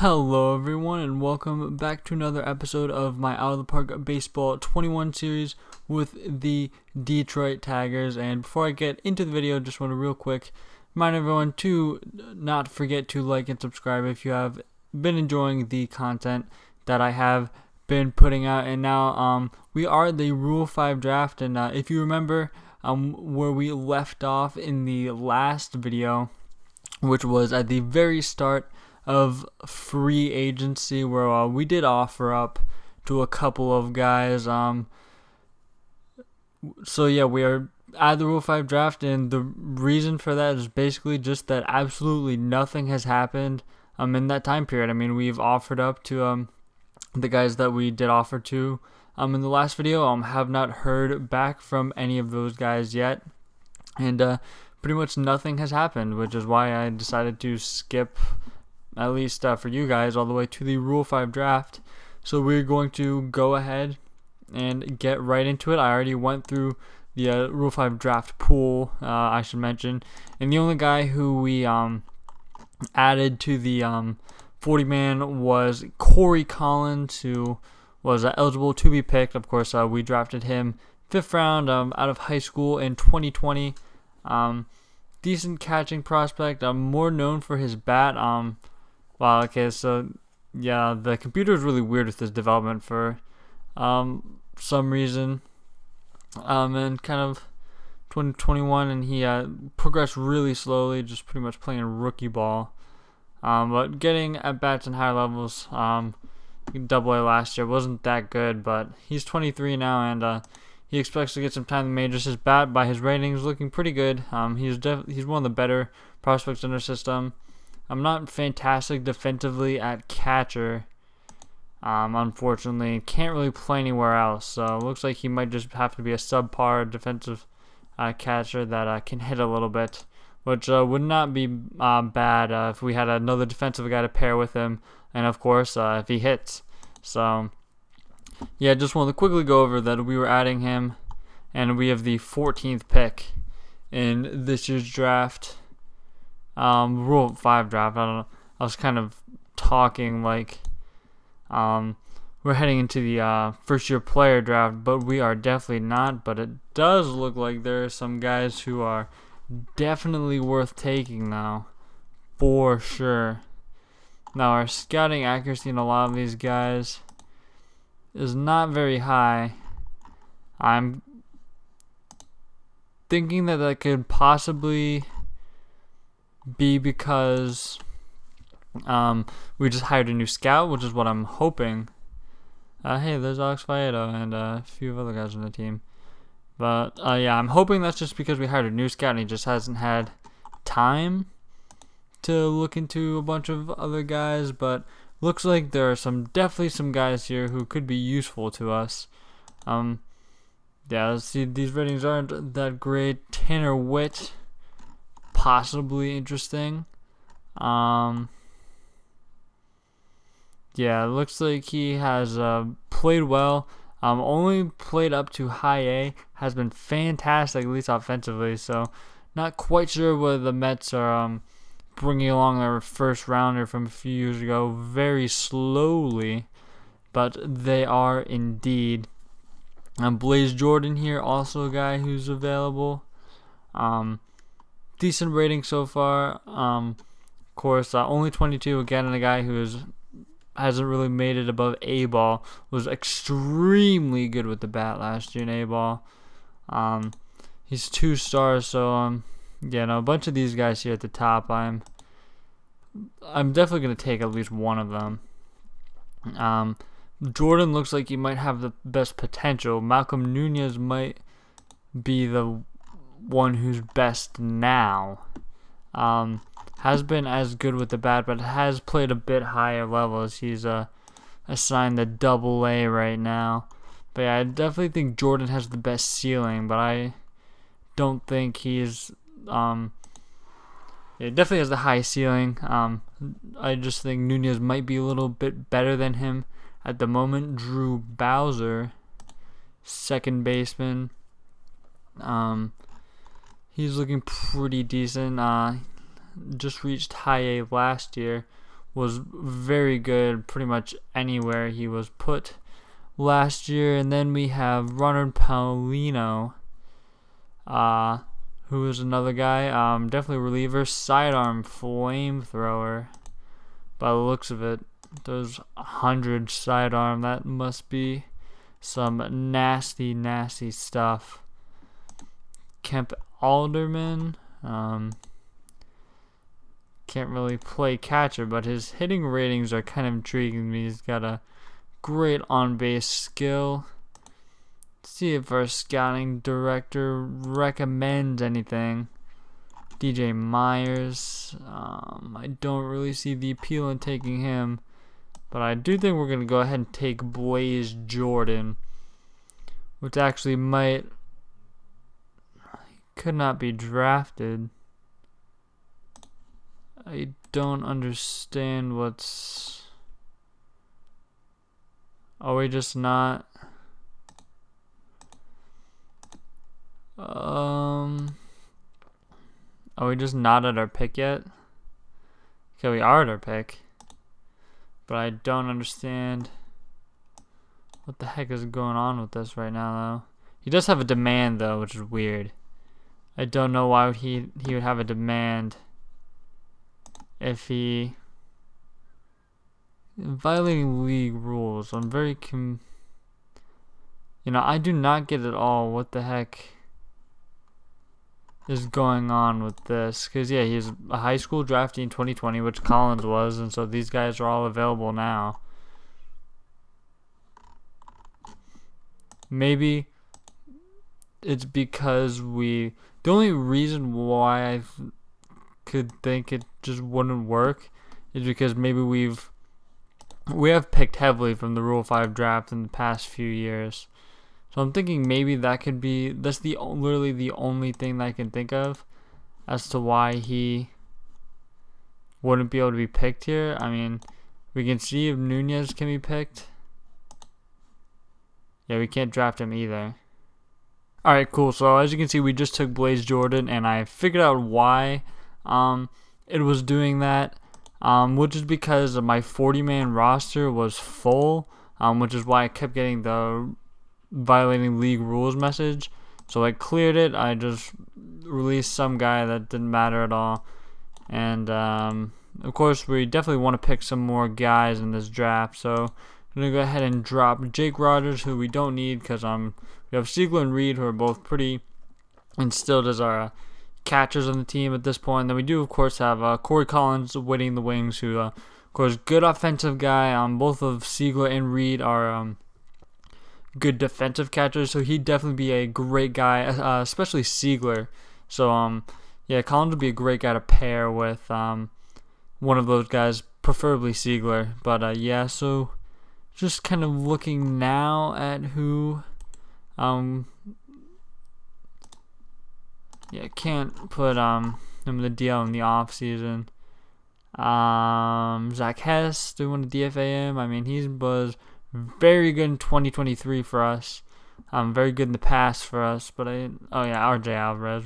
Hello everyone and welcome back to another episode of my Out of the Park Baseball 21 series with the Detroit Tigers. And before I get into the video, just want to real quick remind everyone to not forget to like and subscribe if you have been enjoying the content that I have been putting out. And now we are at the Rule 5 draft, and if you remember where we left off in the last video, which was at the very start of free agency, where we did offer up to a couple of guys. So yeah, we are at the Rule 5 draft, and the reason for that is basically just that absolutely nothing has happened in that time period. I mean, we've offered up to the guys that we did offer to in the last video. Have not heard back from any of those guys yet, and pretty much nothing has happened, which is why I decided to skip, at least for you guys, all the way to the Rule 5 draft. So we're going to go ahead and get right into it. I already went through the Rule 5 draft pool, I should mention. And the only guy who we added to the 40-man was Corey Collins, who was eligible to be picked. Of course, we drafted him 5th round out of high school in 2020. Decent catching prospect. More known for his bat. Wow, okay, so yeah, the computer is really weird with his development for some reason. And kind of 2021, and he progressed really slowly, just pretty much playing rookie ball. But getting at bats in higher levels, Double-A last year wasn't that good, but he's 23 now, and he expects to get some time in the majors. His bat, by his ratings, looking pretty good. He's one of the better prospects in our system. I'm not fantastic defensively at catcher, unfortunately. Can't really play anywhere else, so it looks like he might just have to be a subpar defensive catcher that can hit a little bit, which would not be bad if we had another defensive guy to pair with him, and of course if he hits. So yeah, just wanted to quickly go over that we were adding him, and we have the 14th pick in this year's draft. Rule 5 draft. I don't know. I was kind of talking like we're heading into the first year player draft, but we are definitely not. But it does look like there are some guys who are definitely worth taking now, for sure. Now our scouting accuracy in a lot of these guys is not very high. I'm thinking that could possibly be because we just hired a new scout, which is what I'm hoping. Hey, there's Alex Faedo and a few other guys on the team. But yeah, I'm hoping that's just because we hired a new scout and he just hasn't had time to look into a bunch of other guys. But looks like there are definitely some guys here who could be useful to us. Yeah, let's see. These ratings aren't that great. Tanner Witt, possibly interesting. Yeah, it looks like he has played well. Only played up to high A. Has been fantastic, at least offensively. So, not quite sure whether the Mets are bringing along their first rounder from a few years ago very slowly, but they are indeed. Blaze Jordan here, also a guy who's available. Decent rating so far. Of course, only 22. Again, and a guy who hasn't really made it above A-ball. Was extremely good with the bat last year in A-ball. He's 2 stars, so yeah, no, a bunch of these guys here at the top. I'm definitely gonna take at least one of them. Jordan looks like he might have the best potential. Malcolm Nunez might be the one who's best now. Has been as good with the bat, but has played a bit higher levels. He's assigned the Double-A right now. But yeah, I definitely think Jordan has the best ceiling, but I don't think he's it definitely has the high ceiling. I just think Nunez might be a little bit better than him at the moment. Drew Bowser, second baseman. He's looking pretty decent. Just reached high A last year was very good pretty much anywhere he was put last year. And then we have Ronald Paulino, who is another guy, definitely reliever, sidearm flamethrower by the looks of it. Those 100 sidearm, that must be some nasty, nasty stuff. Kemp Alderman, can't really play catcher, but his hitting ratings are kind of intriguing me. He's got a great on-base skill. Let's see if our scouting director recommends anything. DJ Myers, I don't really see the appeal in taking him, but I do think we're going to go ahead and take Blaze Jordan, which actually could not be drafted. I don't understand what's... Are we just not... Are we just not at our pick yet? Okay, we are at our pick. But I don't understand what the heck is going on with this right now, though. He does have a demand, though, which is weird. I don't know why he would have a demand if he... Violating league rules. I'm very I do not get at all what the heck is going on with this. Because, yeah, he's a high school draftee in 2020, which Collins was, and so these guys are all available now. Maybe it's because the only reason why I could think it just wouldn't work is because maybe we have picked heavily from the Rule 5 draft in the past few years. So I'm thinking maybe that's literally the only thing that I can think of as to why he wouldn't be able to be picked here. I mean, we can see if Nunez can be picked. Yeah, we can't draft him either. Alright, cool. So as you can see, we just took Blaze Jordan, and I figured out why it was doing that, which is because my 40-man roster was full, which is why I kept getting the violating league rules message. So I cleared it. I just released some guy that didn't matter at all. And of course, we definitely want to pick some more guys in this draft. So I'm going to go ahead and drop Jake Rogers, who we don't need because we have Siegler and Reed, who are both pretty instilled as our catchers on the team at this point. And then we do, of course, have Corey Collins waiting in the wings, who, of course, good offensive guy. Both of Siegler and Reed are good defensive catchers, so he'd definitely be a great guy, especially Siegler. So, yeah, Collins would be a great guy to pair with one of those guys, preferably Siegler. But, yeah, so just kind of looking now at who... yeah, can't put him in the deal in the off season. Zach Hess, do we want to DFA him? I mean, he was very good in 2023 for us. Very good in the past for us. But RJ Alvarez,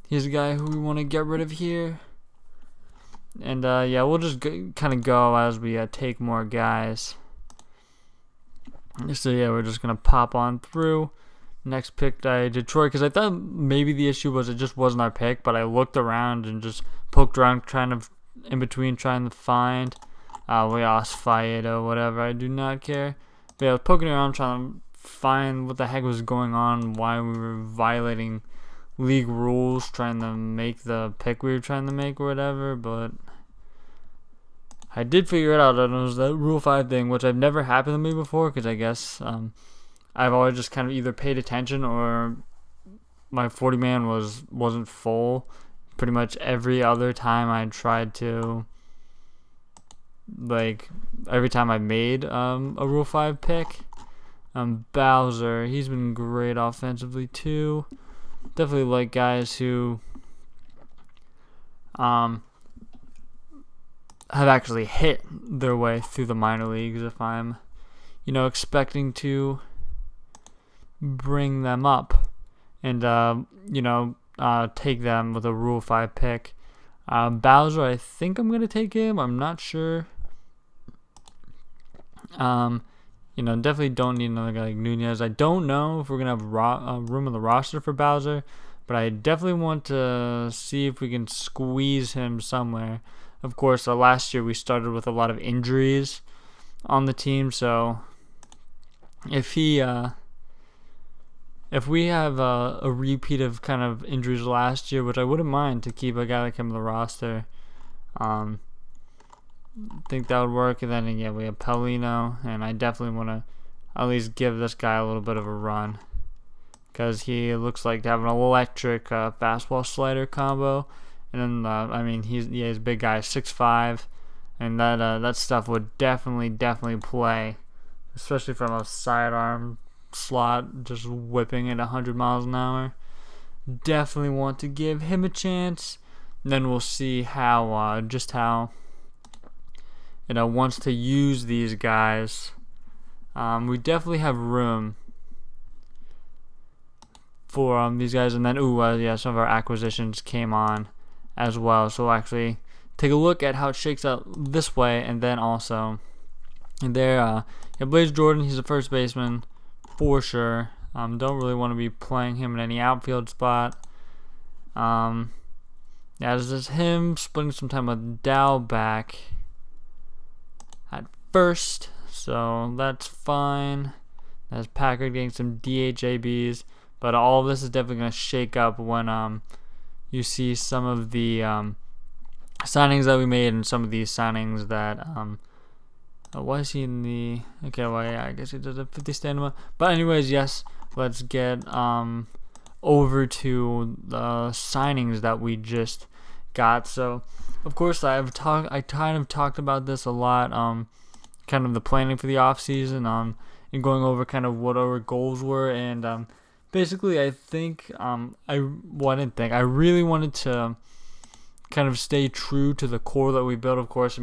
he's a guy who we want to get rid of here. And yeah, we'll just kind of go as we take more guys. So yeah, we're just gonna pop on through. Next pick, Detroit, because I thought maybe the issue was it just wasn't our pick, but I looked around and just poked around, trying to find Leos Faedo, whatever. I do not care. But yeah, I was poking around trying to find what the heck was going on, why we were violating league rules, trying to make the pick we were trying to make or whatever. But I did figure it out. It was that Rule 5 thing, which I've never happened to me before, because I guess I've always just kind of either paid attention or my 40-man wasn't full. Pretty much every other time I tried to, every time I made a Rule 5 pick. Bowser, he's been great offensively too. Definitely like guys who have actually hit their way through the minor leagues if I'm, expecting to bring them up and, take them with a Rule 5 pick. Bowser, I think I'm going to take him. I'm not sure. Definitely don't need another guy like Nunez. I don't know if we're going to have room on the roster for Bowser, but I definitely want to see if we can squeeze him somewhere. Of course, last year we started with a lot of injuries on the team, so if we have a repeat of kind of injuries last year, which I wouldn't mind to keep a guy like him on the roster, think that would work. And then again, we have Paulino, and I definitely want to at least give this guy a little bit of a run because he looks like having an electric fastball slider combo. And then he's a big guy, 6'5", and that stuff would definitely play, especially from a sidearm slot, just whipping at 100 miles an hour. Definitely want to give him a chance. And then we'll see how wants to use these guys. We definitely have room for these guys. And then some of our acquisitions came on as well. So we'll actually take a look at how it shakes out this way, and then also Blaze Jordan. He's a first baseman for sure. Don't really want to be playing him in any outfield spot. This is him splitting some time with Dow back at first, so that's fine. That's Packard getting some DHABs, but all of this is definitely going to shake up when you see some of the signings that we made and some of these signings that why is he in the I guess he does a 50 stamina. But anyways, yes, let's get over to the signings that we just got. So of course I kind of talked about this a lot, kind of the planning for the offseason, and going over kind of what our goals were, and basically I think I really wanted to kind of stay true to the core that we built. Of course,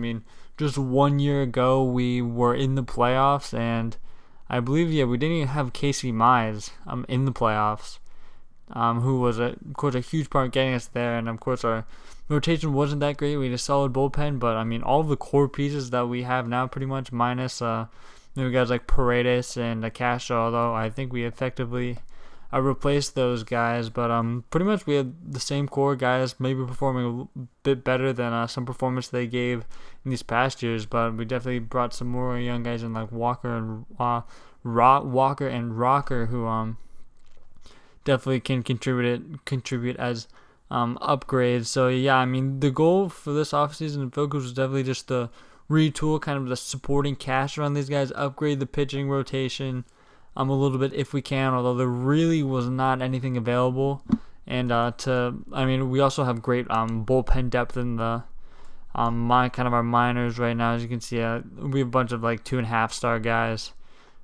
just 1 year ago we were in the playoffs, and I believe we didn't even have Casey Mize in the playoffs, who was of course a huge part of getting us there. And of course our rotation wasn't that great. We had a solid bullpen, but all of the core pieces that we have now, pretty much minus guys like Paredes and Castro, although I think we effectively replaced those guys. But pretty much we had the same core guys, maybe performing a bit better than some performance they gave in these past years. But we definitely brought some more young guys in, like Walker and Rocker, who definitely can contribute as upgrades. So the goal for this offseason and focus was definitely just to retool kind of the supporting cast around these guys, upgrade the pitching rotation a little bit if we can, although there really was not anything available. And we also have great bullpen depth in the our minors right now. As you can see, we have a bunch of 2.5-star guys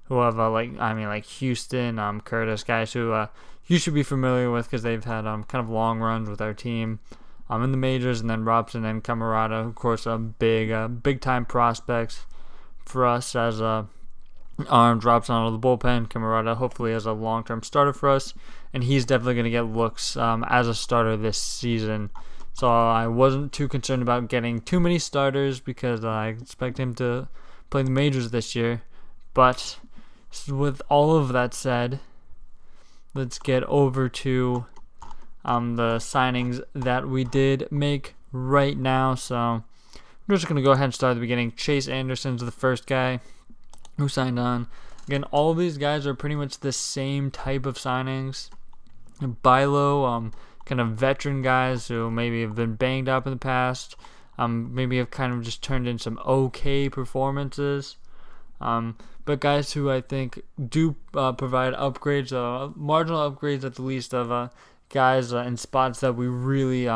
who have like Houston, Curtis, guys who you should be familiar with because they've had kind of long runs with our team in the majors. And then Robson and Camarada, of course, big time prospects for us as arms. Robson out of the bullpen, Camarada hopefully as a long-term starter for us, and he's definitely going to get looks as a starter this season. So I wasn't too concerned about getting too many starters because I expect him to play the majors this year. But with all of that said, let's get over to the signings that we did make right now. So I'm just going to go ahead and start at the beginning. Chase Anderson's the first guy who signed on. Again, all of these guys are pretty much the same type of signings. Bilo, kind of veteran guys who maybe have been banged up in the past, maybe have kind of just turned in some okay performances. But guys who I think do provide upgrades, marginal upgrades at the least of guys in spots that we really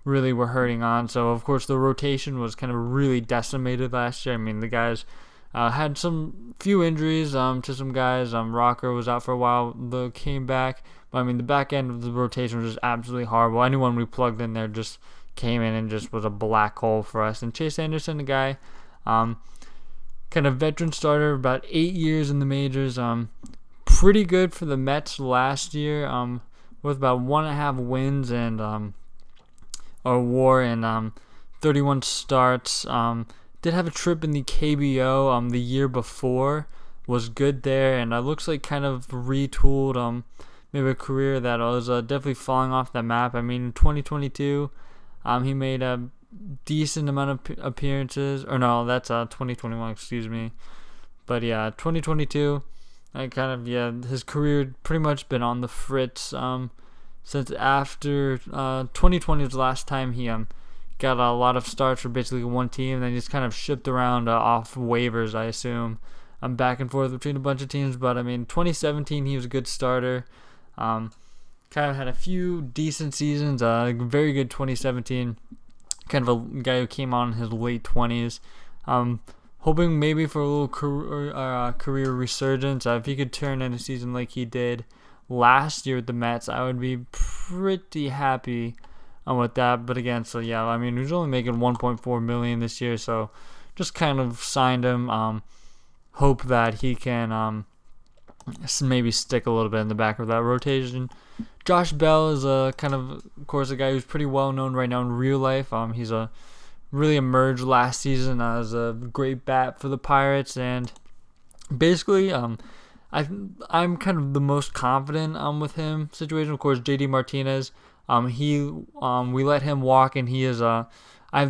were hurting on. So of course the rotation was kind of really decimated last year. The guys had some few injuries to some guys. Rocker was out for a while, though came back. But the back end of the rotation was just absolutely horrible. Anyone we plugged in there just came in and just was a black hole for us. And Chase Anderson, the guy, kind of veteran starter, about 8 years in the majors. Pretty good for the Mets last year, with about 1.5 wins and or WAR in 31 starts. Did have a trip in the KBO the year before, was good there, and looks like kind of retooled maybe a career that was definitely falling off the map. I mean, in 2022, he made a decent amount of appearances, or no, that's 2021, excuse me. But yeah, 2022, his career pretty much been on the fritz since after 2020 was the last time he got a lot of starts for basically one team, and then he's kind of shipped around off waivers, I assume. I'm back and forth between a bunch of teams, but I mean, 2017 he was a good starter. Kind of had a few decent seasons. Very good 2017. Kind of a guy who came on in his late 20s. Hoping maybe for a little career resurgence. If he could turn in a season like he did last year with the Mets, I would be pretty happy with that. But again, so yeah, I mean, he's only making $1.4 million this year, so just kind of signed him. Hope that he can maybe stick a little bit in the back of that rotation. Josh Bell is of course, a guy who's pretty well known right now in real life. He's really emerged last season as a great bat for the Pirates, and basically, I'm kind of the most confident with him situation. Of course, JD Martinez, we let him walk, and he is I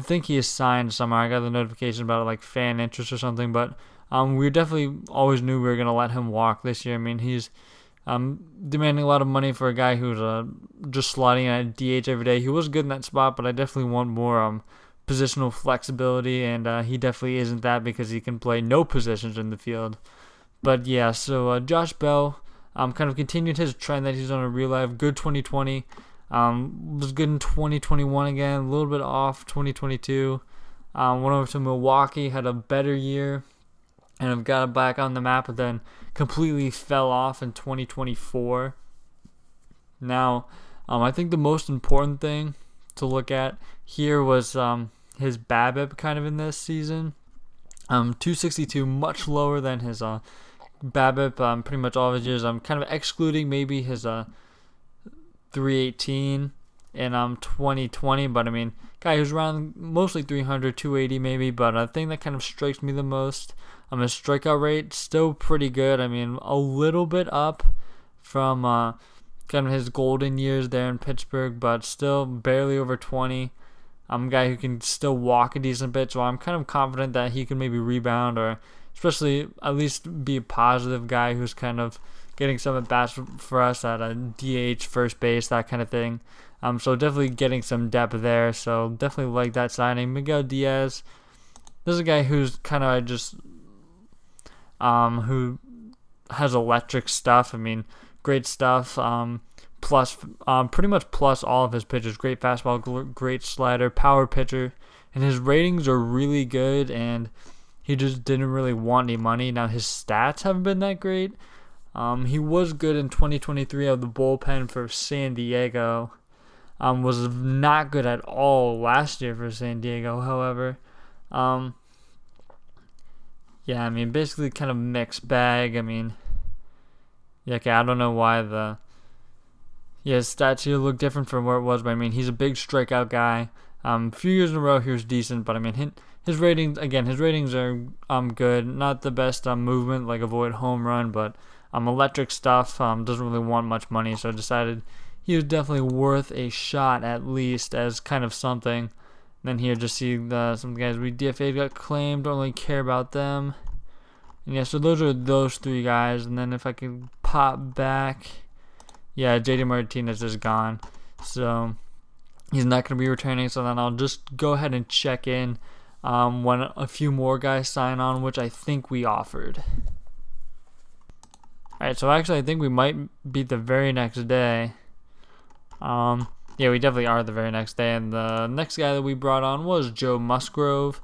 think he is signed somewhere. I got the notification about like fan interest or something, but we definitely always knew we were gonna let him walk this year. I mean, he's demanding a lot of money for a guy who's just slotting at DH every day. He was good in that spot, but I definitely want more positional flexibility, and he definitely isn't that because he can play no positions in the field. But yeah, so Josh Bell kind of continued his trend that he's on a real life. Good 2020. Was good in 2021 again, a little bit off 2022. Went over to Milwaukee, had a better year, and I've got it back on the map, but then completely fell off in 2024. Now, I think the most important thing to look at here was his BABIP kind of in this season. 262, much lower than his BABIP pretty much all of his years. I'm kind of excluding maybe his 318 in 2020, but I mean, guy who's around mostly 300, 280 maybe, but I think that kind of strikes me the most. His strikeout rate still pretty good. I mean, a little bit up from kind of his golden years there in Pittsburgh, but still barely over 20. I'm a guy who can still walk a decent bit, so I'm kind of confident that he can maybe rebound, or especially at least be a positive guy who's kind of getting some at bats for us at a DH, first base, that kind of thing. So definitely getting some depth there. So definitely like that signing. Miguel Diaz, this is a guy who's kind of just who has electric stuff. I mean, great stuff. Plus, pretty much plus all of his pitches. Great fastball, great slider, power pitcher, and his ratings are really good. And he just didn't really want any money. Now his stats haven't been that great. He was good in 2023 out of the bullpen for San Diego. Was not good at all last year for San Diego, however. Yeah, I mean, basically kind of mixed bag. I mean, yeah, okay, I don't know why his stats here look different from where it was, but I mean, he's a big strikeout guy. A few years in a row he was decent, but I mean, his ratings are good. Not the best movement, like avoid home run, but electric stuff. Doesn't really want much money, so I decided he was definitely worth a shot at least as kind of something. Then here, just see some guys we DFA got claimed. Don't really care about them. And yeah, so those are those three guys. And then if I could pop back, yeah, JD Martinez is gone, so he's not going to be returning. So then I'll just go ahead and check in when a few more guys sign on, which I think we offered. Alright, so actually I think we might be the very next day. Yeah, we definitely are the very next day. And the next guy that we brought on was Joe Musgrove.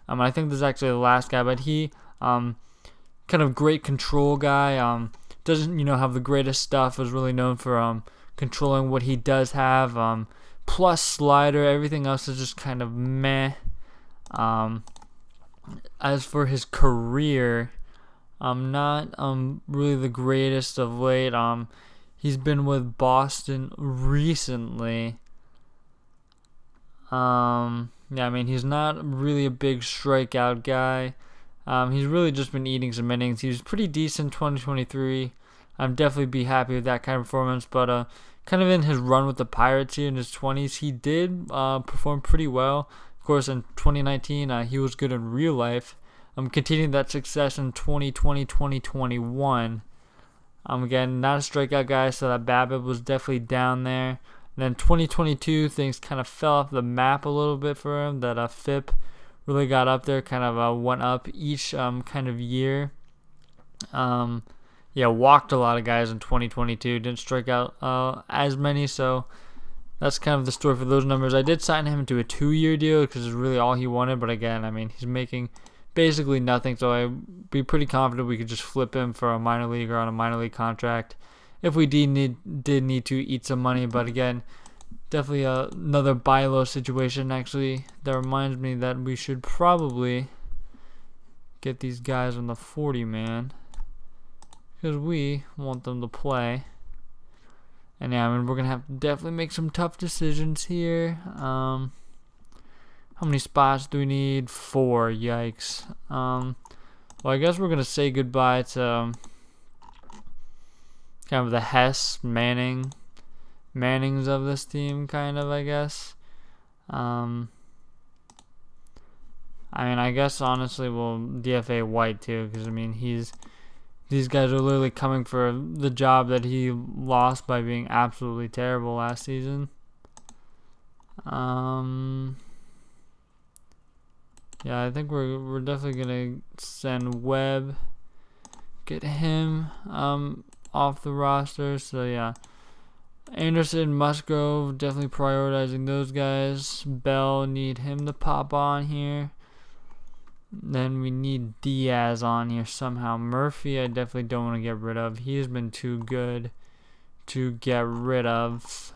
I think this is actually the last guy, but he kind of great control guy. Doesn't have the greatest stuff. Was really known for controlling what he does have. Plus slider. Everything else is just kind of meh. As for his career, not really the greatest of late. He's been with Boston recently. Yeah, I mean, he's not really a big strikeout guy. He's really just been eating some innings. He was pretty decent 2023. I'd definitely be happy with that kind of performance. But kind of in his run with the Pirates here in his 20s, he did perform pretty well. Of course, in 2019, he was good in real life. Continuing that success in 2020, 2021. Again, not a strikeout guy, so that BABIP was definitely down there. And then 2022, things kind of fell off the map a little bit for him. That FIP really got up there, kind of went up each kind of year. Walked a lot of guys in 2022. Didn't strike out as many, so that's kind of the story for those numbers. I did sign him to a 2-year deal because it's really all he wanted. But again, I mean, he's making basically nothing, so I'd be pretty confident we could just flip him for a minor leaguer on a minor league contract if we did need to eat some money. But again, definitely another buy low situation. Actually, that reminds me that we should probably get these guys on the 40-man because we want them to play. And yeah, I mean, we're gonna have to definitely make some tough decisions here. How many spots do we need? 4. Yikes. Well, I guess we're gonna say goodbye to kind of the Mannings of this team, kind of, I guess. I mean, I guess honestly we'll DFA White too, because I mean these guys are literally coming for the job that he lost by being absolutely terrible last season. Yeah, I think we're definitely gonna send Webb, get him off the roster. So yeah, Anderson, Musgrove, definitely prioritizing those guys. Bell, need him to pop on here. Then we need Diaz on here somehow. Murphy, I definitely don't want to get rid of. He's been too good to get rid of.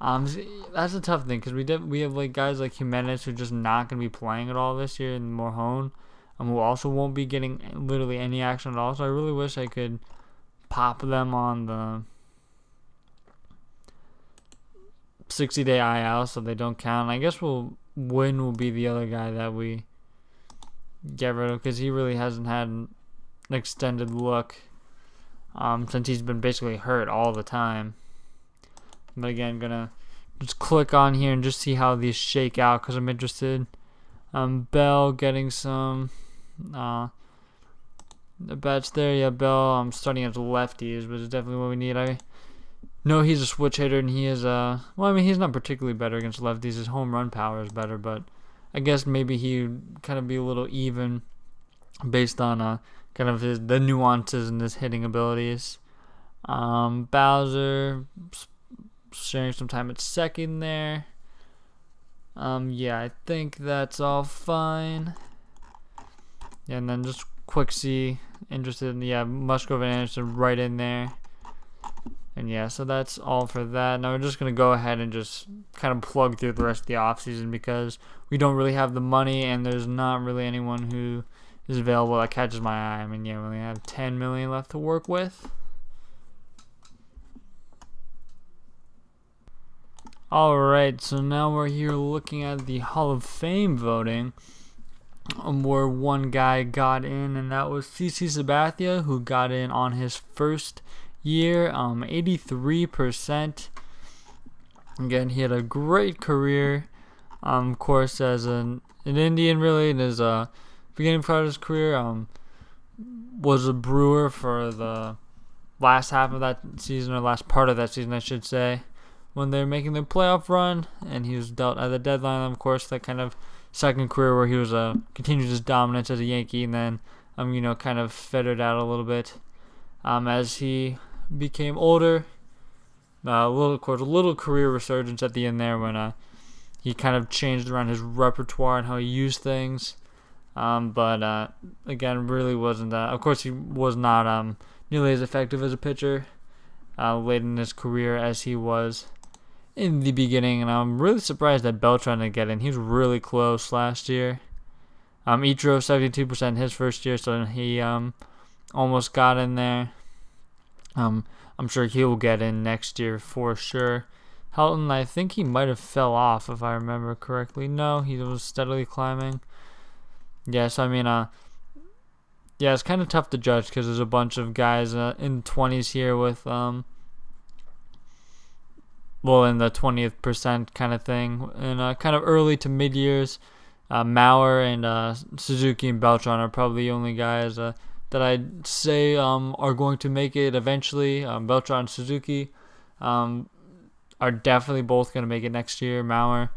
That's a tough thing because we have like guys like Jimenez who are just not going to be playing at all this year, and Morjon, who also won't be getting literally any action at all. So I really wish I could pop them on the 60-day IL so they don't count. I guess Wynn will be the other guy that we get rid of because he really hasn't had an extended look since he's been basically hurt all the time. But again, gonna just click on here and just see how these shake out because I'm interested. Bell getting some bats there. Yeah, Bell. I'm starting as lefties, but it's definitely what we need. I know he's a switch hitter, and he is well, I mean, he's not particularly better against lefties. His home run power is better, but I guess maybe he would kind of be a little even based on kind of the nuances in his hitting abilities. Bowser sharing some time at second there. Yeah, I think that's all fine. Yeah, and then just Quixie, interested in, Musgrove and Anderson right in there. And yeah, so that's all for that. Now we're just going to go ahead and just kind of plug through the rest of the offseason because we don't really have the money and there's not really anyone who is available that catches my eye. I mean, yeah, we only have $10 million left to work with. Alright, so now we're here looking at the Hall of Fame voting, where one guy got in, and that was CC Sabathia, who got in on his first year, 83%. Again, he had a great career, of course, as an Indian, really, in his beginning part of his career, was a Brewer for the last half of that season, or last part of that season, I should say, when they were making their playoff run, and he was dealt at the deadline. Of course, that kind of second career where he was continued his dominance as a Yankee, and then kind of fettered out a little bit as he became older. A little career resurgence at the end there when he kind of changed around his repertoire and how he used things. But again, really wasn't. Of course, he was not nearly as effective as a pitcher late in his career as he was in the beginning, and I'm really surprised that Beltran didn't get in. He was really close last year. Ichiro 72% his first year, so he almost got in there. I'm sure he will get in next year for sure. Helton, I think he might have fell off if I remember correctly. No, he was steadily climbing. Yes, I mean, yeah, it's kind of tough to judge because there's a bunch of guys in 20s here with, well, in the 20th percent kind of thing, and kind of early to mid years. Mauer and Suzuki and Beltran are probably the only guys that I'd say are going to make it eventually. Beltran and Suzuki are definitely both going to make it next year. Mauer,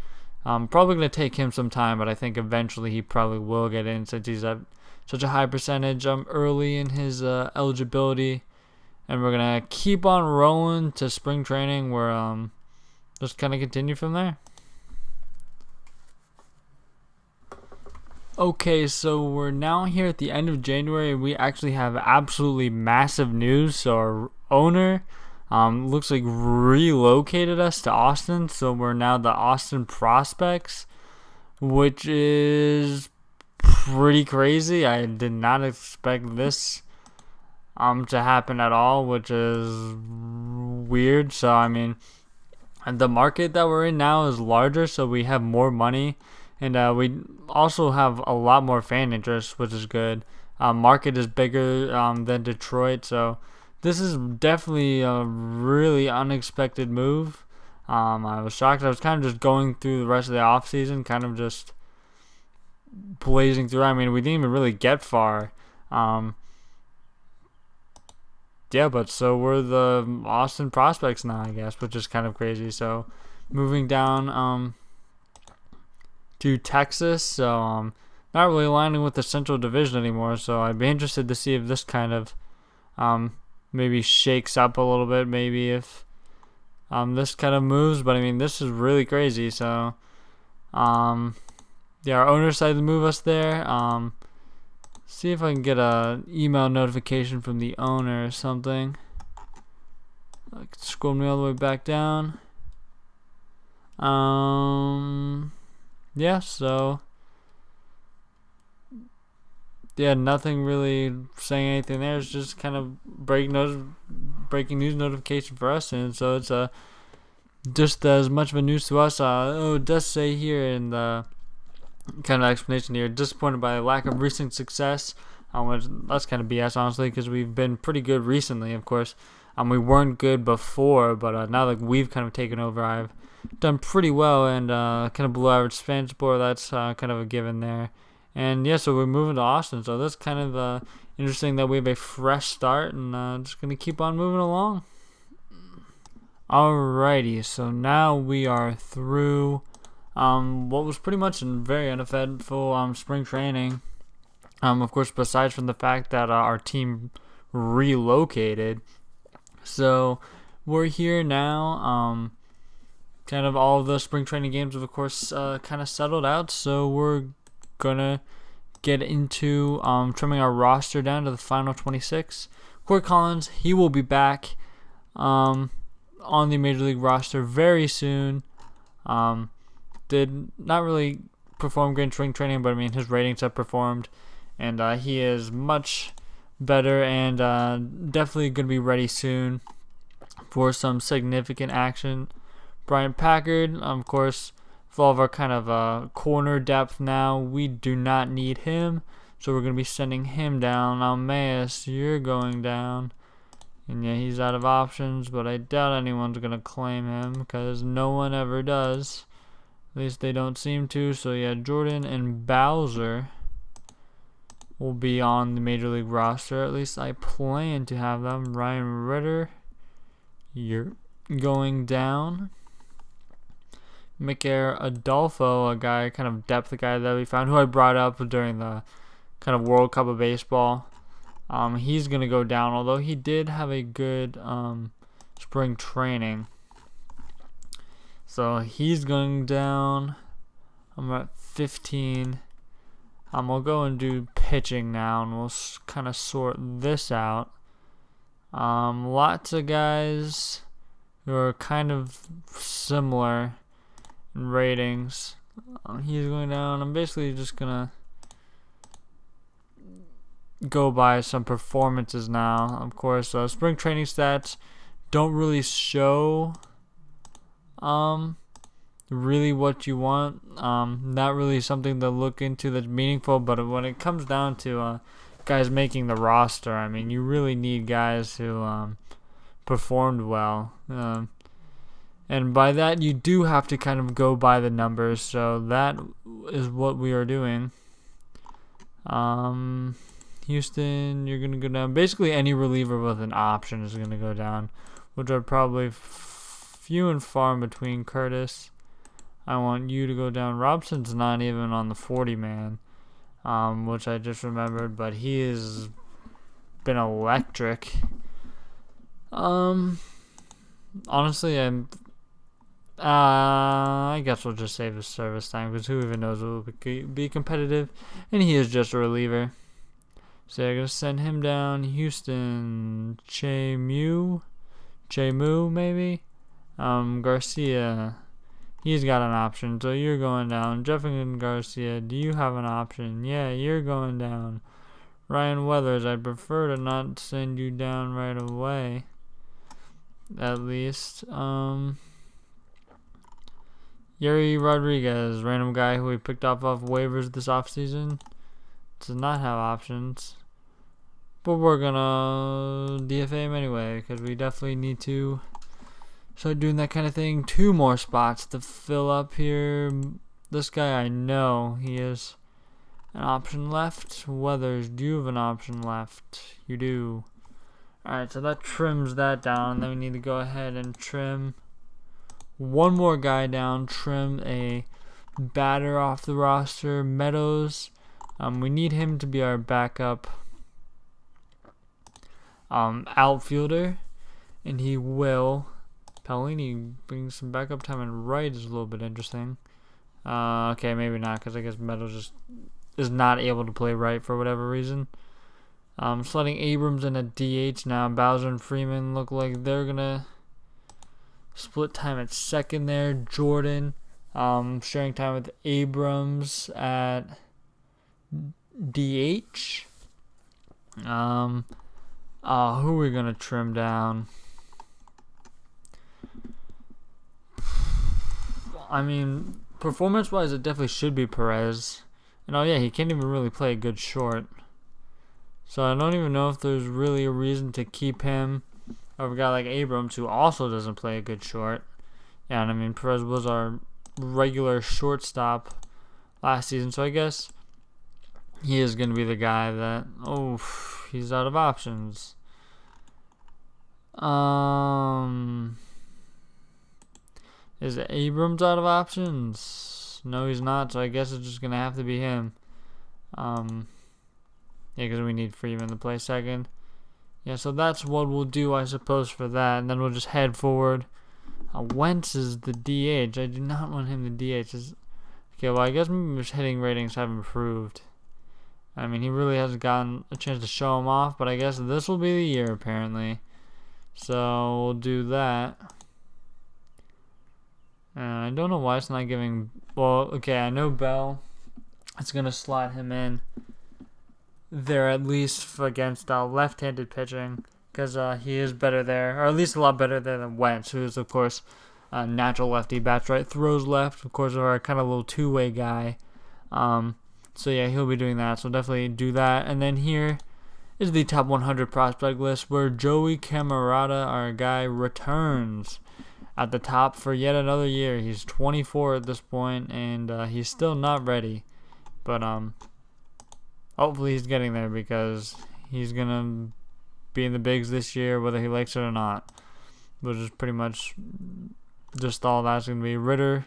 probably going to take him some time, but I think eventually he probably will get in since he's at such a high percentage early in his eligibility. And we're going to keep on rolling to spring training where just kind of continue from there. Okay, so we're now here at the end of January. We actually have absolutely massive news. So our owner looks like relocated us to Austin. So we're now the Austin Prospects, which is pretty crazy. I did not expect this to happen at all, which is weird. So I mean, the market that we're in now is larger, so we have more money. And we also have a lot more fan interest, which is good. Market is bigger than Detroit, so this is definitely a really unexpected move. I was shocked. I was kind of just going through the rest of the offseason, kind of just blazing through. I mean, we didn't even really get far. Yeah, but so we're the Austin Prospects now, I guess, which is kind of crazy. So moving down to Texas, so not really aligning with the Central Division anymore, so I'd be interested to see if this kind of maybe shakes up a little bit, maybe if this kind of moves, but I mean, this is really crazy. So yeah, our owner decided to move us there. See if I can get a email notification from the owner or something. Scroll me all the way back down. Yeah, so yeah, nothing really saying anything there. It's just kind of breaking news notification for us, and so it's just as much of a news to us. It does say here in the kind of explanation here, disappointed by the lack of recent success. Which that's kind of BS, honestly, because we've been pretty good recently. Of course, we weren't good before, but now that we've kind of taken over, I've done pretty well and kind of below average fan support. That's kind of a given there. And yeah, so we're moving to Austin, so that's kind of interesting that we have a fresh start, and just gonna keep on moving along. Alrighty, so now we are through what was pretty much a very uneventful spring training. Of course, besides from the fact that our team relocated, so we're here now. Kind of all of the spring training games have, of course, kind of settled out, so we're gonna get into trimming our roster down to the final 26. Corey Collins, he will be back on the Major League roster very soon. Did not really perform good in spring training, but I mean, his ratings have performed, and he is much better and definitely going to be ready soon for some significant action. Bryant Packard, of course, with all of our kind of corner depth now, we do not need him, so we're going to be sending him down. Almeas, you're going down. And yeah, he's out of options, but I doubt anyone's going to claim him because no one ever does. At least they don't seem to. So yeah, Jordan and Bowser will be on the Major League roster. At least I plan to have them. Ryan Ritter, you're going down. Miker Adolfo, a guy, kind of depth guy that we found, who I brought up during the kind of World Cup of Baseball. He's going to go down, although he did have a good spring training. So he's going down. I'm at 15. We'll go and do pitching now, and we'll kind of sort this out. Lots of guys who are kind of similar in ratings. He's going down. I'm basically just going to go by some performances now. Of course, spring training stats don't really show really what you want. Not really something to look into that's meaningful, but when it comes down to guys making the roster, I mean, you really need guys who performed well. And by that, you do have to kind of go by the numbers, so that is what we are doing. Houston, you're going to go down. Basically, any reliever with an option is going to go down, which are probably few and far in between. Curtis, I want you to go down. Robson's not even on the 40-man, which I just remembered, but he has been electric. Honestly, I guess we'll just save his service time because who even knows will be competitive, and he is just a reliever. So I'm gonna send him down. Houston, Chemu maybe. Garcia, he's got an option, so you're going down. Jefferson Garcia, do you have an option? Yeah, you're going down. Ryan Weathers, I'd prefer to not send you down right away. At least. Yuri Rodriguez, random guy who we picked off waivers this offseason, does not have options. But we're gonna DFA him anyway, because we definitely need to start doing that kind of thing. 2 more spots to fill up here. This guy, I know he has an option left. Weathers, do you have an option left? You do. Alright, so that trims that down. Then we need to go ahead and trim one more guy down. Trim a batter off the roster. Meadows. We need him to be our backup outfielder. And he will. Paolini brings some backup time, and right is a little bit interesting. Okay, maybe not, because I guess Meadows just is not able to play right for whatever reason. Sliding Abrams in at DH now. Bowser and Freeman look like they're going to split time at second there. Jordan sharing time with Abrams at DH. Who are we going to trim down? I mean, performance-wise, it definitely should be Perez. And oh yeah, he can't even really play a good short. So I don't even know if there's really a reason to keep him over a guy like Abrams, who also doesn't play a good short. Yeah, and I mean, Perez was our regular shortstop last season, so I guess he is going to be the guy that, he's out of options. Is Abrams out of options? No, he's not, so I guess it's just going to have to be him. Yeah, because we need Freeman to play second. Yeah, so that's what we'll do, I suppose, for that. And then we'll just head forward. Wentz is the DH. I do not want him to DH. Okay, well, I guess maybe his hitting ratings have improved. I mean, he really hasn't gotten a chance to show him off, but I guess this will be the year, apparently. So we'll do that. I don't know why it's not giving... Well, okay, I know Bell. It's going to slot him in there, at least against left-handed pitching, because he is better there, or at least a lot better there than Wentz, who is, of course, a natural lefty, bats right, throws left, of course, our kind of little two-way guy. So yeah, he'll be doing that, so definitely do that. And then here is the top 100 prospect list, where Joey Camarada, our guy, returns at the top for yet another year. He's 24 at this point, and he's still not ready, but hopefully he's getting there, because he's going to be in the bigs this year, whether he likes it or not. Which is pretty much just all that's going to be. Ritter,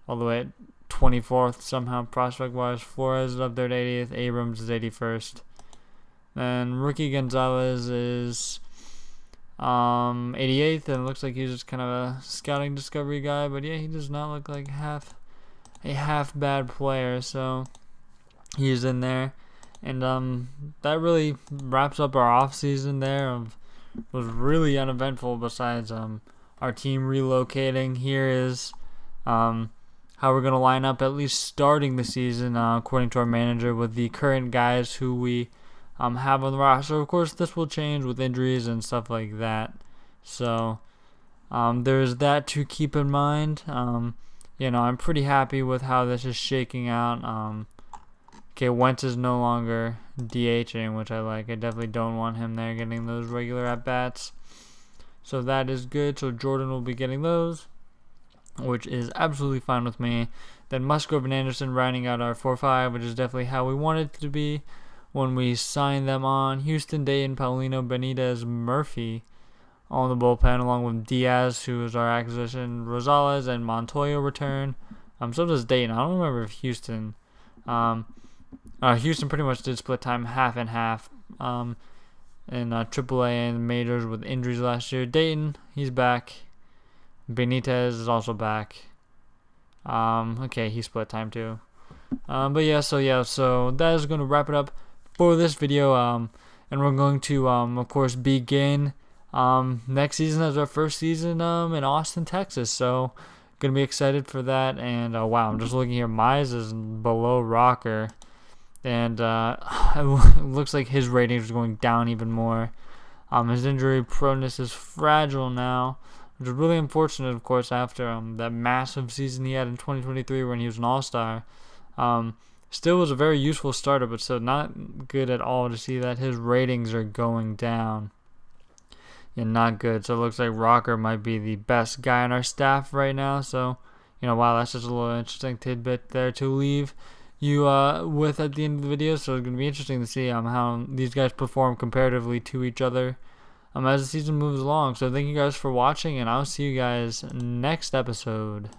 all the way at 24th somehow prospect-wise. Flores is up there at 80th. Abrams is 81st. Then Ricky Gonzalez is 88th, and it looks like he's just kind of a scouting discovery guy. But yeah, he does not look like a half bad player, so he's in there. And that really wraps up our off season there. Was really uneventful, besides our team relocating. Here is how we're going to line up, at least starting the season, according to our manager, with the current guys who we have on the roster. Of course, this will change with injuries and stuff like that. So There's that to keep in mind. I'm pretty happy with how this is shaking out. Okay, Wentz is no longer DHing, which I like. I definitely don't want him there getting those regular at-bats. So that is good. So Jordan will be getting those, which is absolutely fine with me. Then Musgrove and Anderson rounding out our 4-5, which is definitely how we want it to be when we sign them on. Houston, Dayton, Paulino, Benitez, Murphy on the bullpen, along with Diaz, who is our acquisition. Rosales and Montoya return. So does Dayton. I don't remember if Houston. Houston pretty much did split time half and half. In AAA and majors with injuries last year. Dayton, he's back. Benitez is also back. Okay, he split time too. So that is going to wrap it up for this video. And we're going to, of course, begin next season as our first season in Austin, Texas. So, gonna be excited for that. And wow, I'm just looking here. Mize is below Rocker, and it looks like his ratings are going down even more. His injury proneness is fragile now, which is really unfortunate, of course, after that massive season he had in 2023 when he was an all-star. Still was a very useful starter, but still not good at all to see that his ratings are going down. Yeah, not good. So it looks like Rocker might be the best guy on our staff right now. So, wow, that's just a little interesting tidbit there to leave you with at the end of the video. So it's going to be interesting to see how these guys perform comparatively to each other as the season moves along. So thank you guys for watching, and I'll see you guys next episode.